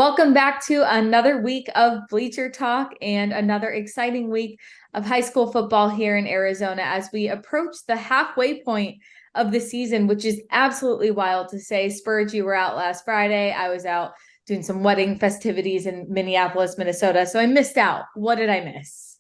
Welcome back to another week of Bleacher Talk and another exciting week of high school football here in Arizona as we approach the halfway point of the season, which is absolutely wild to say. Spurge, you were out last Friday. I was out doing some wedding festivities in Minneapolis, Minnesota. So I missed out. What did I miss?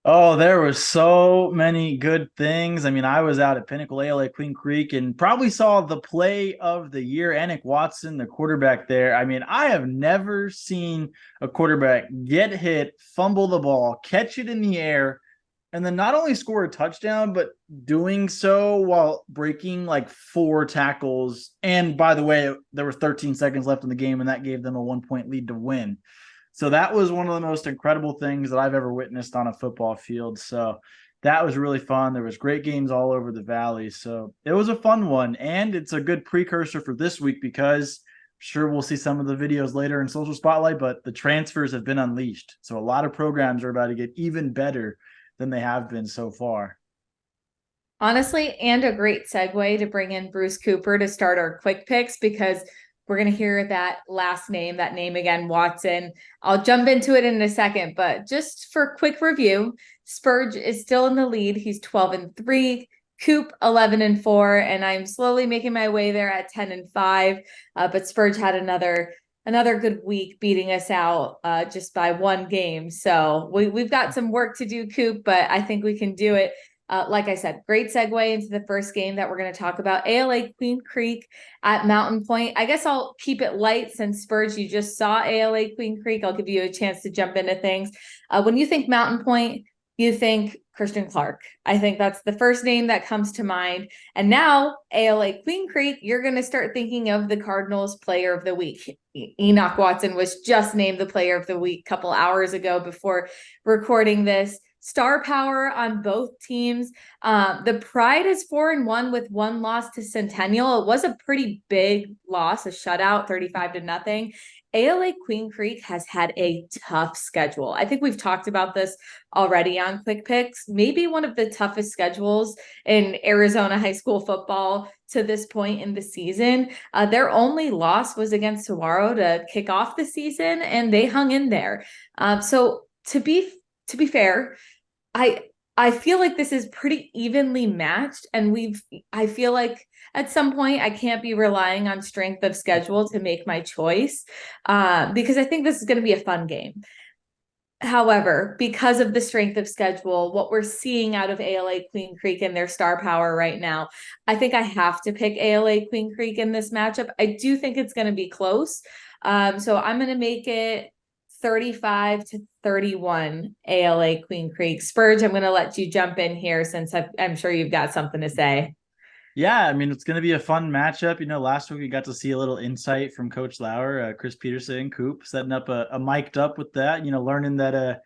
Oh, there were so many good things. I mean, I was out at Pinnacle ALA Queen Creek and probably saw the play of the year, Anik Watson, the quarterback there. I mean, I have never seen a quarterback get hit, fumble the ball, catch it in the air, and then not only score a touchdown, but doing so while breaking like four tackles. And by the way, there were 13 seconds left in the game, and that gave them a 1 point lead to win. So that was one of the most incredible things that I've ever witnessed on a football field. So that was really fun. There was great games all over the valley. So it was a fun one. And it's a good precursor for this week because I'm sure we'll see some of the videos later in Social Spotlight, but the transfers have been unleashed. So a lot of programs are about to get even better than they have been so far. Honestly, and a great segue to bring in Bruce Cooper to start our quick picks because we're going to hear that last name, that name again, Watson. I'll jump into it in a second, but just for quick review, Spurge is still in the lead. He's 12-3, Coop 11-4, and I'm slowly making my way there at 10-5. But Spurge had another good week beating us out just by one game. So we've got some work to do, Coop, but I think we can do it. Like I said, great segue into the first game that we're going to talk about. ALA Queen Creek at Mountain Point. I guess I'll keep it light since Spurge, you just saw ALA Queen Creek. I'll give you a chance to jump into things. When you think Mountain Point, you think Christian Clark. I think that's the first name that comes to mind. And now ALA Queen Creek, you're going to start thinking of the Cardinals player of the week. Enoch Watson was just named the player of the week a couple hours ago before recording this. Star power on both teams. The Pride is 4-1 with one loss to Centennial. It was a pretty big loss, a shutout, 35-0. ALA Queen Creek has had a tough schedule. I think we've talked about this already on Quick Picks. Maybe one of the toughest schedules in Arizona high school football to this point in the season. Their only loss was against Saguaro to kick off the season, and they hung in there. So to be fair, I feel like this is pretty evenly matched, and I feel like at some point I can't be relying on strength of schedule to make my choice, because I think this is going to be a fun game. However, because of the strength of schedule, what we're seeing out of ALA Queen Creek and their star power right now, I think I have to pick ALA Queen Creek in this matchup. I do think it's going to be close. So I'm going to make it 35-31 ALA Queen Creek. Spurge, I'm going to let you jump in here since I'm sure you've got something to say. Yeah, I mean, it's going to be a fun matchup. Last week we got to see a little insight from Coach Lauer, Chris Peterson, Coop, setting up a mic'd up with that, learning that,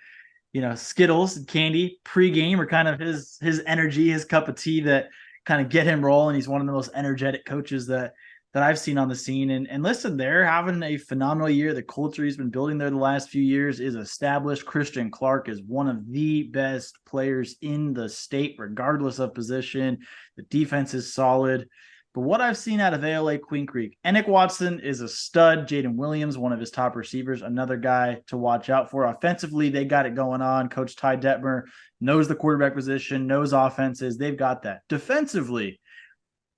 Skittles and candy pregame are kind of his energy, his cup of tea that kind of get him rolling. He's one of the most energetic coaches that I've seen on the scene. And listen, they're having a phenomenal year. The culture he's been building there the last few years is established. Christian Clark is one of the best players in the state, regardless of position. The defense is solid. But what I've seen out of ALA Queen Creek, Enoch Watson is a stud. Jaden Williams, one of his top receivers, another guy to watch out for. Offensively, they got it going on. Coach Ty Detmer knows the quarterback position, knows offenses. They've got that. Defensively,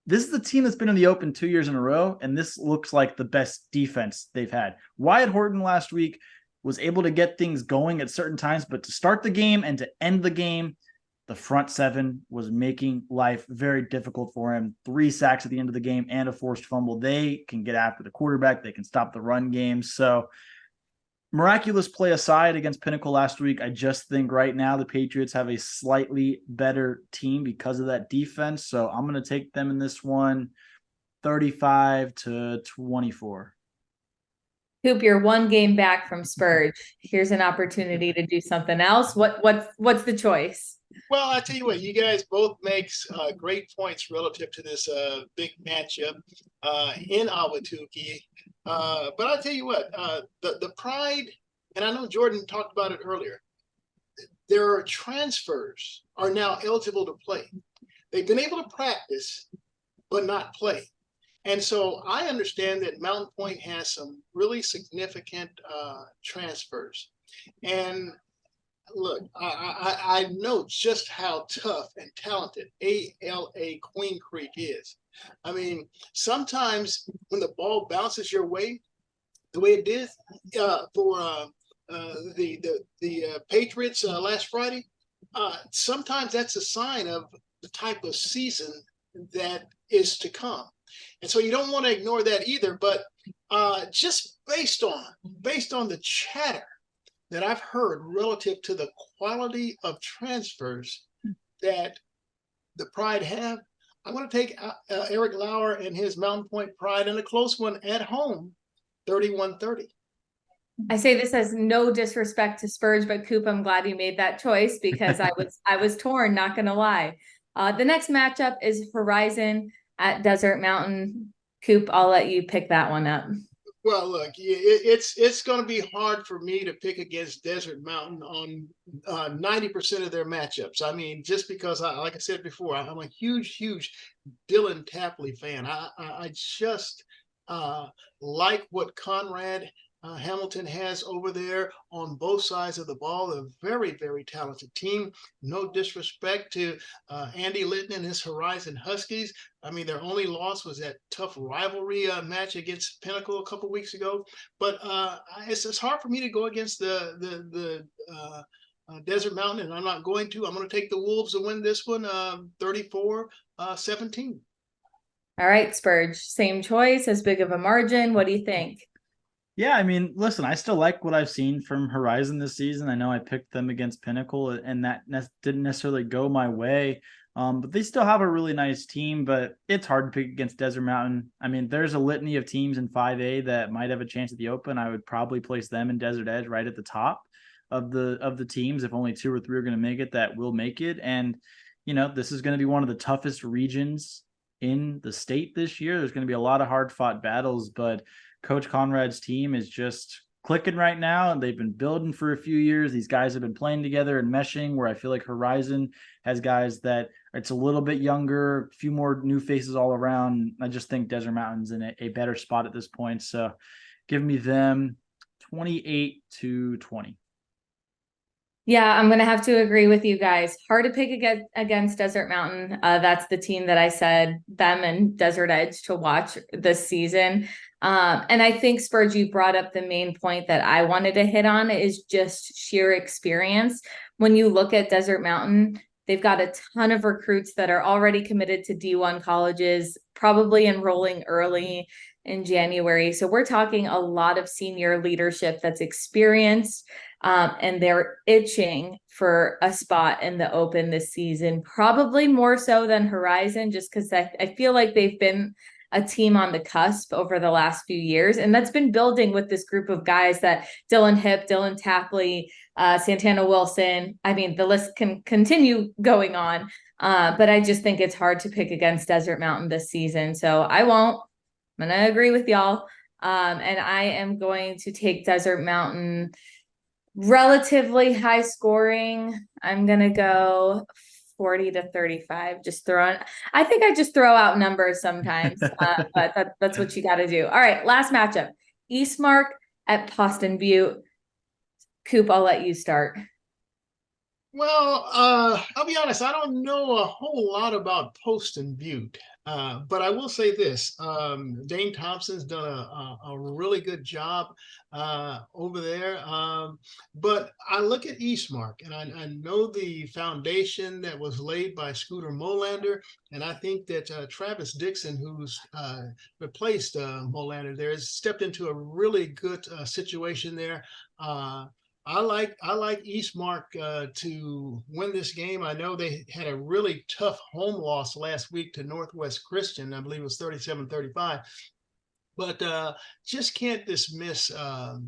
this is the team that's been in the open 2 years in a row, and this looks like the best defense they've had. Wyatt Horton last week was able to get things going at certain times, but to start the game and to end the game, the front seven was making life very difficult for him. 3 sacks at the end of the game and a forced fumble. They can get after the quarterback. They can stop the run game. So miraculous play aside against Pinnacle last week, I just think right now the Patriots have a slightly better team because of that defense. So I'm going to take them in this one 35-24. Hoop, you're one game back from Spurge. Here's an opportunity to do something else. What's the choice? Well, I tell you what, you guys both make great points relative to this big matchup in Ahwatukee. But I'll tell you what, the Pride, and I know Jordan talked about it earlier, their transfers are now eligible to play. They've been able to practice, but not play. And so I understand that Mountain Point has some really significant transfers. And look, I know just how tough and talented ALA Queen Creek is. I mean, sometimes when the ball bounces your way, the way it did for the Patriots last Friday, sometimes that's a sign of the type of season that is to come. And so you don't want to ignore that either. But just based on the chatter that I've heard relative to the quality of transfers that the Pride have, I'm going to take Eric Lauer and his Mountain Point Pride in a close one at home, 31-30. I say this as no disrespect to Spurge, but Coop, I'm glad you made that choice because I was torn, not gonna lie. The next matchup is Horizon at Desert Mountain. Coop, I'll let you pick that one up. Well, look, it's going to be hard for me to pick against Desert Mountain on 90% of their matchups. I mean, just because, like I said before, I'm a huge Dylan Tapley fan. I just like what Conrad Hamilton has over there on both sides of the ball. A very talented team. No disrespect to Andy Litton and his Horizon Huskies. I mean, their only loss was that tough rivalry match against Pinnacle a couple weeks ago. But it's hard for me to go against the Desert Mountain, and I'm not going to. I'm going to take the Wolves to win this one, 34-17. All right, Spurge, same choice, as big of a margin. What do you think? Yeah, I mean, listen, I still like what I've seen from Horizon this season. I know I picked them against Pinnacle, and that didn't necessarily go my way. But they still have a really nice team, but it's hard to pick against Desert Mountain. I mean, there's a litany of teams in 5A that might have a chance at the Open. I would probably place them and Desert Edge right at the top of the teams. If only 2 or 3 are going to make it, that will make it. And, you know, this is going to be one of the toughest regions in the state this year. There's going to be a lot of hard fought battles, but Coach Conrad's team is just clicking right now, and they've been building for a few years. These guys have been playing together and meshing, where I feel like Horizon has guys that it's a little bit younger, a few more new faces all around. I just think Desert Mountain's in a better spot at this point. So give me them 28-20. Yeah, I'm going to have to agree with you guys. Hard to pick against Desert Mountain. That's the team that I said them and Desert Edge to watch this season. And I think, Spurge, you brought up the main point that I wanted to hit on is just sheer experience. When you look at Desert Mountain, they've got a ton of recruits that are already committed to D1 colleges, probably enrolling early in January. So we're talking a lot of senior leadership that's experienced. And they're itching for a spot in the Open this season, probably more so than Horizon, just because I feel like they've been a team on the cusp over the last few years. And that's been building with this group of guys that Dylan Hip, Dylan Tapley, Santana Wilson. I mean, the list can continue going on. But I just think it's hard to pick against Desert Mountain this season. So I won't. I'm going to agree with y'all. And I am going to take Desert Mountain relatively high scoring. I'm going to go 40-35. I think I just throw out numbers sometimes, but that's what you got to do. All right, last matchup. Eastmark at Poston Butte. Coop, I'll let you start. Well, I'll be honest, I don't know a whole lot about Poston Butte, but I will say this. Dane Thompson's done a really good job over there. But I look at Eastmark, and I know the foundation that was laid by Scooter Molander, and I think that Travis Dixon, who's replaced Molander there, has stepped into a really good situation there. I like Eastmark to win this game. I know they had a really tough home loss last week to Northwest Christian. I believe it was 37-35. But just can't dismiss the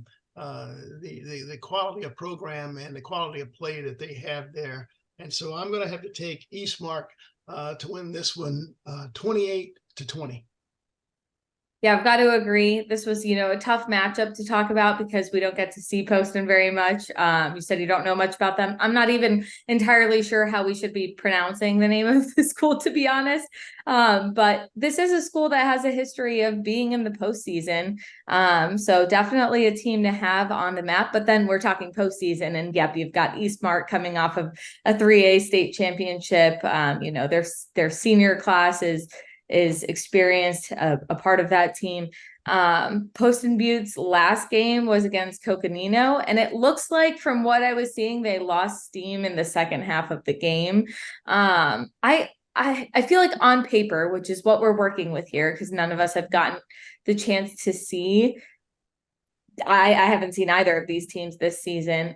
quality of program and the quality of play that they have there. And so I'm going to have to take Eastmark to win this one 28-20. Yeah, I've got to agree. This was, a tough matchup to talk about because we don't get to see Poston very much. You said you don't know much about them. I'm not even entirely sure how we should be pronouncing the name of the school, to be honest. But this is a school that has a history of being in the postseason. So definitely a team to have on the map. But then we're talking postseason, and yep, you've got Eastmark coming off of a 3A state championship. Their senior class is experienced, a part of that team. Poston Butte's last game was against Coconino, and it looks like from what I was seeing, they lost steam in the second half of the game. I feel like on paper, which is what we're working with here, because none of us have gotten the chance to see. I haven't seen either of these teams this season.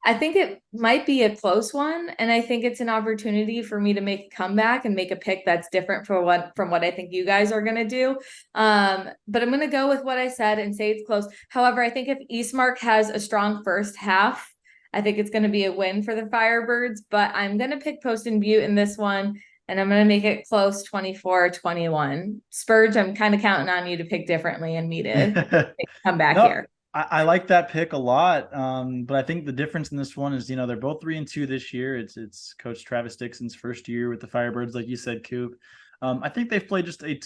I think it might be a close one, and I think it's an opportunity for me to make a comeback and make a pick that's different from what I think you guys are going to do. But I'm going to go with what I said and say it's close. However, I think if Eastmark has a strong first half, I think it's going to be a win for the Firebirds, but I'm going to pick Poston Butte in this one, and I'm going to make it close 24-21. Spurge, I'm kind of counting on you to pick differently and me to come back here. I like that pick a lot. But I think the difference in this one is, they're both 3-2 this year. It's Coach Travis Dixon's first year with the Firebirds, like you said, Coop. I think they've played just a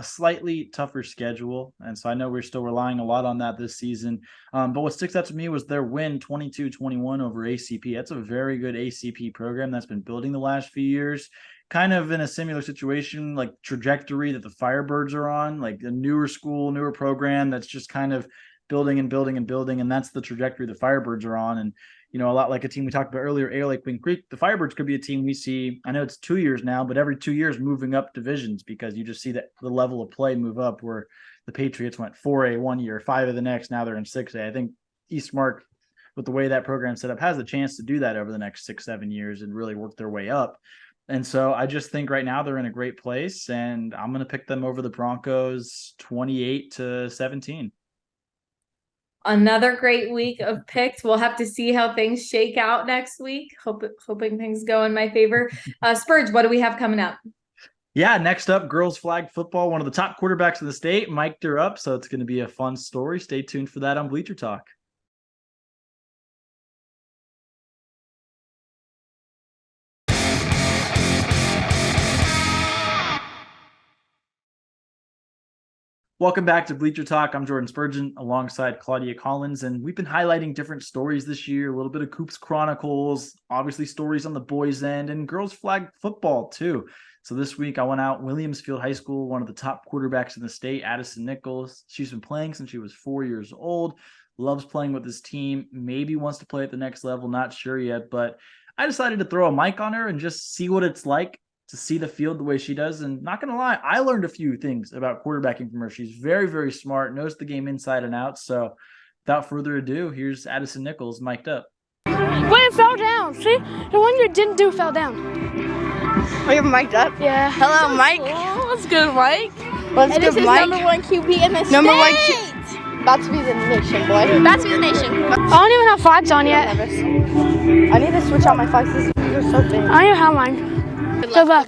slightly tougher schedule. And so I know we're still relying a lot on that this season. But what sticks out to me was their win 22-21 over ACP. That's a very good ACP program that's been building the last few years. Kind of in a similar situation, like trajectory that the Firebirds are on, like a newer school, newer program that's just kind of building and building and building, and that's the trajectory the Firebirds are on. And a lot like a team we talked about earlier, Air Lake Wing Creek, the Firebirds could be a team we see, I know it's 2 years now, but every 2 years moving up divisions, because you just see that the level of play move up, where the Patriots went 4A one year, 5A the next, now they're in 6A. I think Eastmark, with the way that program's set up, has a chance to do that over the next 6-7 years and really work their way up. And so I just think right now they're in a great place, and I'm going to pick them over the Broncos 28-17. Another great week of picks. We'll have to see how things shake out next week. Hoping things go in my favor. Spurge, what do we have coming up? Yeah, next up, girls flag football. One of the top quarterbacks in the state mic'd her up, so it's going to be a fun story. Stay tuned for that on Bleacher Talk. Welcome back to Bleacher Talk. I'm Jordan Spurgeon alongside Claudia Collins, and we've been highlighting different stories this year, a little bit of Coop's Chronicles, obviously stories on the boys' end, and girls flag football too. So this week I went out Williamsfield High School, one of the top quarterbacks in the state, Addison Nichols. She's been playing since she was 4 years old, loves playing with this team, maybe wants to play at the next level, not sure yet, but I decided to throw a mic on her and just see what it's like to see the field the way she does. And not going to lie, I learned a few things about quarterbacking from her. She's very, very smart, knows the game inside and out. So without further ado, here's Addison Nichols mic'd up. Wait, it fell down. See? The one you didn't do fell down. Oh, you're mic'd up? Yeah. Hello, Mike. Cool. What's good, Mike? What's And good, this is Mike? number one QB in the Number state. one about to be the nation, boy. About to be the nation. I don't even have flags on yet. I need to switch out my flags. These are so big. I don't even have mine. Good luck.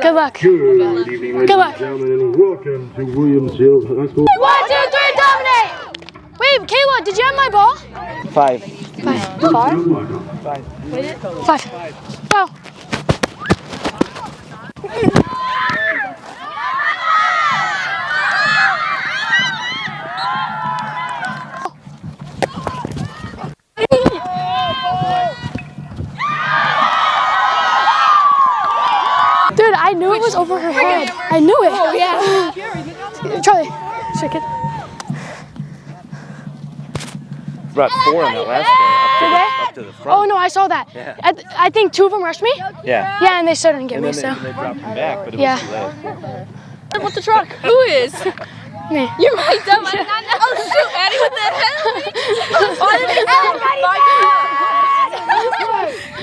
Good luck. Good evening, ladies and gentlemen, and welcome to Williamsfield High School. 1, 2, 3, dominate! Wait, Kayla, did you have my ball? 5. 5. Go. Dude, I knew it was over her head. I knew it. Oh, yeah. Charlie, shake it. Brought 4 in that last game, up to the front. Oh, no, I saw that. Yeah. I think 2 of them rushed me. Yeah. Yeah, and they still didn't get And me, then so. they dropped him back, but it Yeah. was too late. What's the truck? Who is? Me. You're right, dumb. I did not know. Oh, shoot, Addie, what the hell?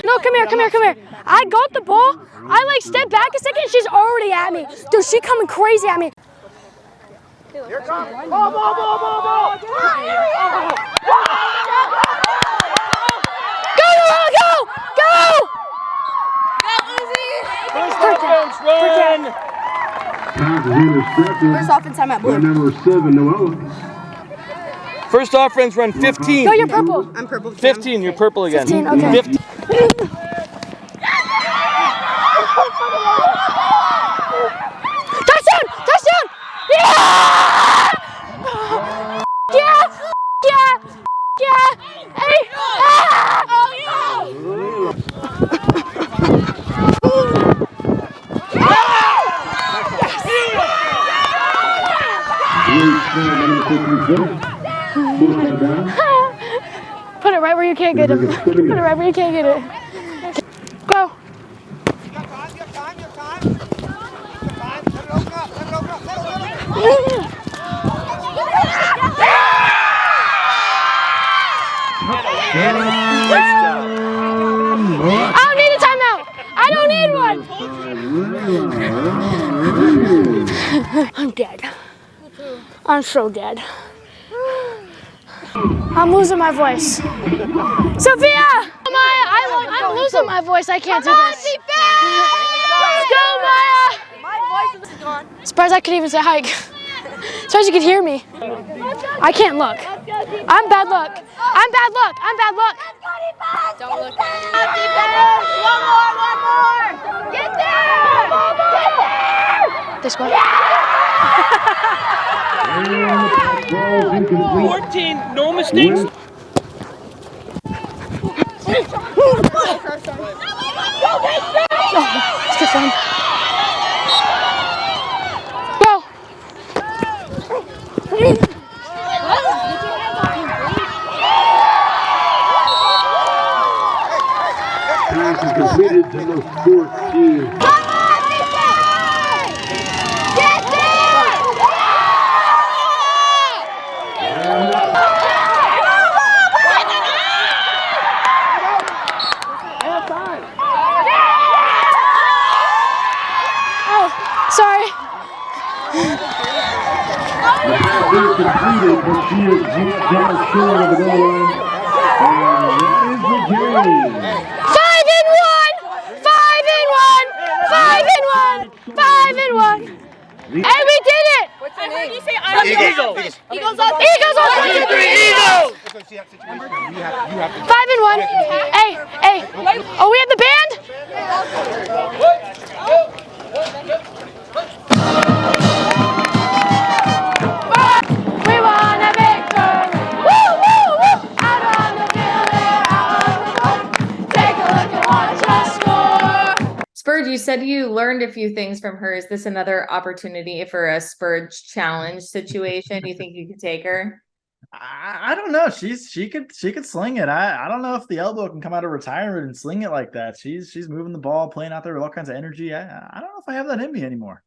No, come here. I got the ball. I like stepped back a second. She's already at me. Dude, she coming crazy at me. Here comes. Ball. Go! First offense, run! pass is intercepted. First offense, I'm at By blue. number 7, Noella. First offense, run 15. No, you're purple. I'm purple. 15, you're purple again. 15, okay. 15. Touchdown! Touchdown! Yeah! Yeah! Yeah! Yeah! Hey! Ah! Oh, Put it right where you can't get him. Put it right where you can't get it. Go. I don't need a timeout. I don't need one. I'm dead. I'm so dead. I'm losing my voice. Sophia! I'm losing my voice. I can't do this. Let's go, Maya! My voice is gone. Surprised I could even say hi. Surprised you could hear me. I can't look. I'm bad luck. I'm bad luck. I'm bad luck. Don't look at me. One more. Get there. Get there. They scored. 14, no mistakes. Still fun. Go. Pass is completed to the 14. Oh, sorry. The pass is completed, but she is just short of the goal line. And that is the game. 5-1. 5-1. 5-1. 5-1. And we did it. What's your name? Eagles. Eagles up. Eagles on 1, 2, 3, Eagles! 5-1. Hey. Oh, we have the band? We won a victory. Woo, woo, woo. Out on the field, out on the court. Take a look and watch us score. Spurge, you said you learned a few things from her. Is this another opportunity for a Spurge challenge situation? You think you could take her? I don't know. She could sling it. I don't know if the elbow can come out of retirement and sling it like that. She's moving the ball, playing out there with all kinds of energy. I don't know if I have that in me anymore.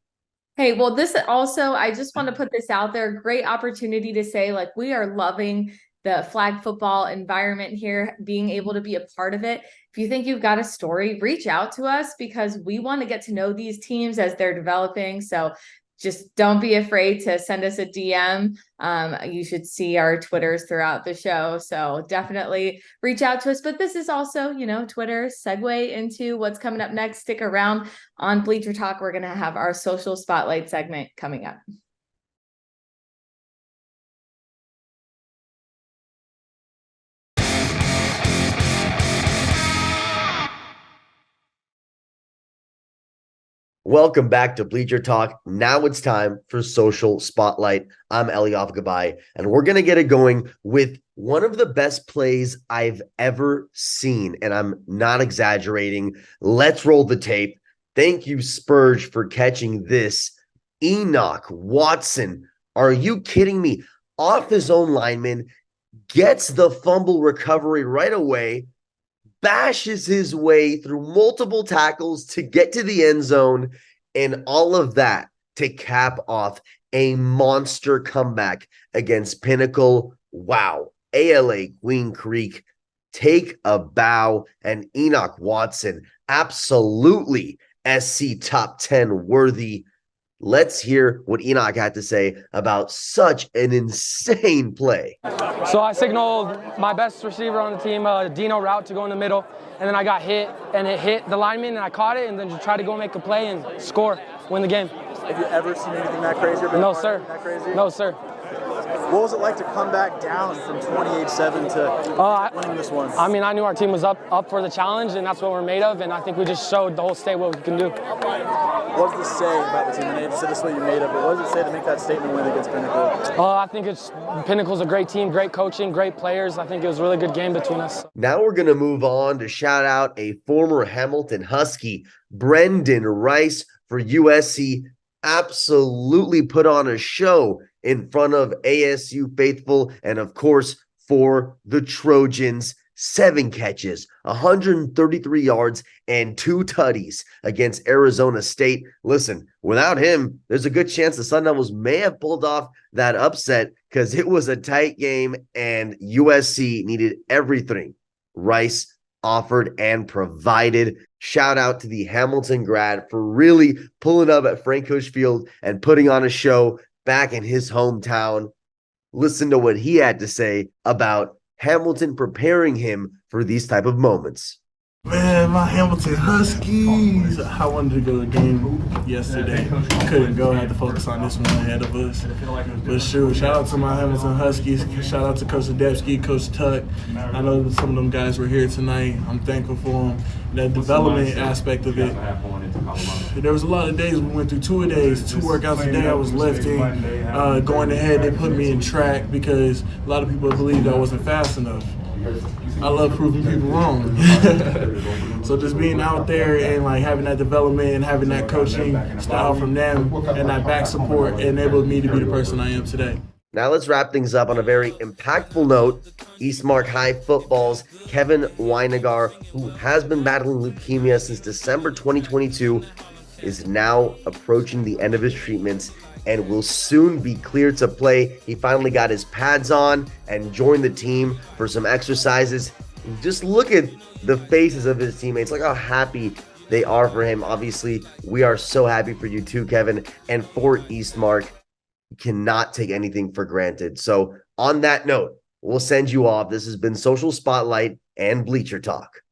Hey, well, this also, I just want to put this out there. Great opportunity to say, like, we are loving the flag football environment here, being able to be a part of it. If you think you've got a story, reach out to us because we want to get to know these teams as they're developing. So just don't be afraid to send us a DM. You should see our Twitters throughout the show. So definitely reach out to us. But this is also, Twitter segue into what's coming up next. Stick around on Bleacher Talk. We're going to have our social spotlight segment coming up. Welcome back to Bleacher Talk. Now it's time for Social Spotlight. I'm Eliav Gabay, and we're going to get it going with one of the best plays I've ever seen, and I'm not exaggerating. Let's roll the tape. Thank you, Spurge, for catching this. Enoch Watson, are you kidding me? Off his own lineman, gets the fumble recovery right away, bashes his way through multiple tackles to get to the end zone, and all of that to cap off a monster comeback against Pinnacle. Wow. ALA Queen Creek, take a bow, and Enoch Watson, absolutely SC top 10 worthy. Let's hear what Enoch had to say about such an insane play. So I signaled my best receiver on the team, Dino route, to go in the middle, and then I got hit, and it hit the lineman, and I caught it, and then just tried to go make a play and score. win the game. Have you ever seen anything that crazy? No, sir. That crazy? No, sir. What was it like to come back down from 28-7 to winning this one? I mean, I knew our team was up for the challenge, and that's what we're made of, and I think we just showed the whole state what we can do. What does this say about the team? I know you said this is what you're made of, but what does it say to make that statement win against Pinnacle? I think Pinnacle's a great team, great coaching, great players. I think it was a really good game between us. Now we're going to move on to shout out a former Hamilton Husky, Brendan Rice for USC. Absolutely put on a show in front of ASU faithful and, of course, for the Trojans. 7 catches, 133 yards, and 2 tutties against Arizona State. Listen, without him, there's a good chance the Sun Devils may have pulled off that upset because it was a tight game and USC needed everything Rice offered and provided. Shout out to the Hamilton grad for really pulling up at Frank Cush Field and putting on a show back in his hometown. Listen to what he had to say about Hamilton preparing him for these type of moments. Man, my Hamilton Huskies. I wanted to go to the game yesterday. Couldn't go. I had to focus on this one ahead of us. But sure, shout out to my Hamilton Huskies. Shout out to Coach Adepsky, Coach Tuck. I know some of them guys were here tonight. I'm thankful for them. That development aspect of it. There was a lot of days we went through 2 days, 2 workouts a day. I was lifting. Going ahead, they put me in track because a lot of people believed I wasn't fast enough. I love proving people wrong. So just being out there and like having that development and having that coaching style from them and that back support enabled me to be the person I am today. Now let's wrap things up on a very impactful note. Eastmark High football's Kevin Weinegar, who has been battling leukemia since December 2022, is now approaching the end of his treatments and will soon be cleared to play. He finally got his pads on and joined the team for some exercises. Just look at the faces of his teammates. Look how happy they are for him. Obviously, we are so happy for you too, Kevin. And for Eastmark, you cannot take anything for granted. So on that note, we'll send you off. This has been Social Spotlight and Bleacher Talk.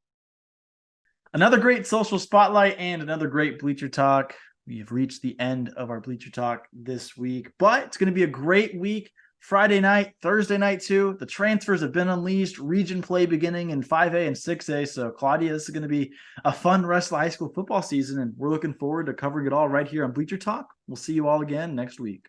Another great Social Spotlight and another great Bleacher Talk. We have reached the end of our Bleacher Talk this week, but it's going to be a great week. Friday night, Thursday night too. The transfers have been unleashed. Region play beginning in 5A and 6A. So Claudia, this is going to be a fun rest of the high school football season, and we're looking forward to covering it all right here on Bleacher Talk. We'll see you all again next week.